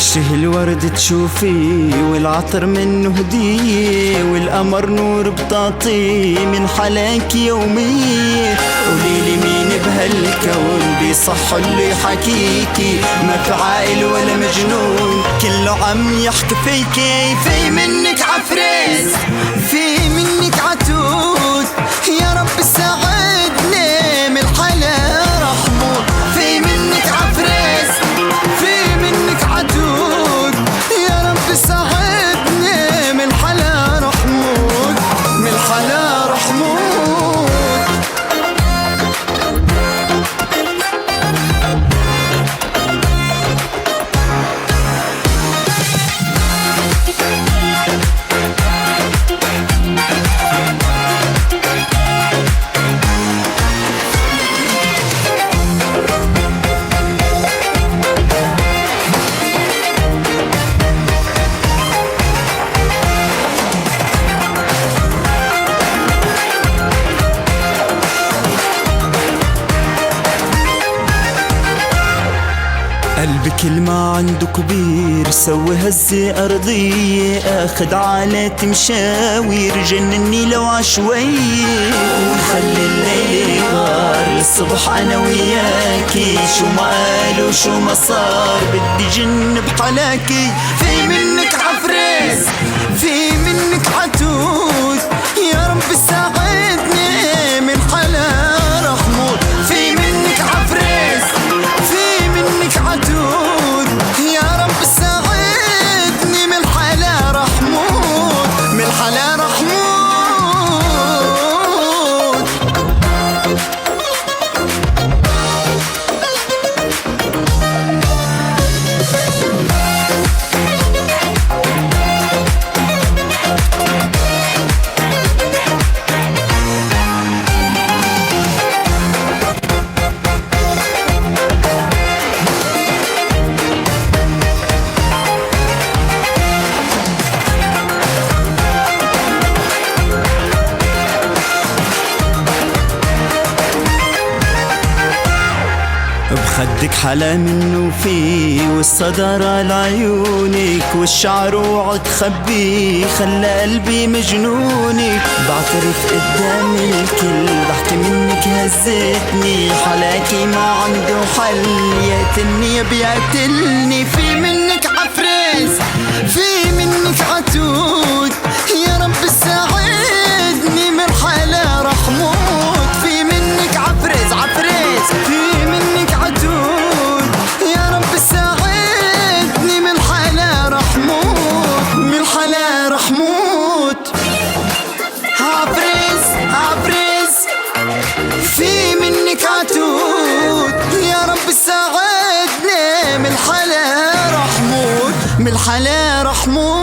وشه الورد تشوفي والعطر منه هدية والقمر نور بتعطي من حلاك يومية. قوليلي مين بهالكون بيصح اللي يحكيكي؟ ما في عاقل ولا مجنون كله عم يحكي فيكي. في منك عفريس في منك عتود، يا رب ساعدني من الحلا رحمون. في منك عفريس في منك عتود، يا رب ساعدني من الحلا رحمون من الحلا رحمون. قلبي كل ما عنده كبير سوي هزة أرضية، أخد عالات مشاوير جنني لو عشوية. وخلي الليل يغار الصبح أنا وياكي، شو ما قالوا شو ما صار بدي جن بحلاكي. في منك عفريس في منك عتود، يا رب ساعدني من حلا رحمون. في منك عفريس في منك عتود، يا رب ساعدني من الحلا رحمون من الحلا رحمون. بخدك حلا منه فيه والصدارة لعيونك والشعر وعد خبيه خلى قلبي مجنونك. بعترف قدام الكل ضحكي منك هزتني، حلاكي ما عنده حل يقتلني بيقتلني. في منك عفريس في منك عتود، يا رب ساعدني من حلا رحمود. في منك عفريس عفريس في منك عتود، يا رب ساعدني من حلا رحمود من حلا رحمود. عفريس عفريس في منك عتود، يا رب ساعدني من حلا رحمود من حلا رحمود.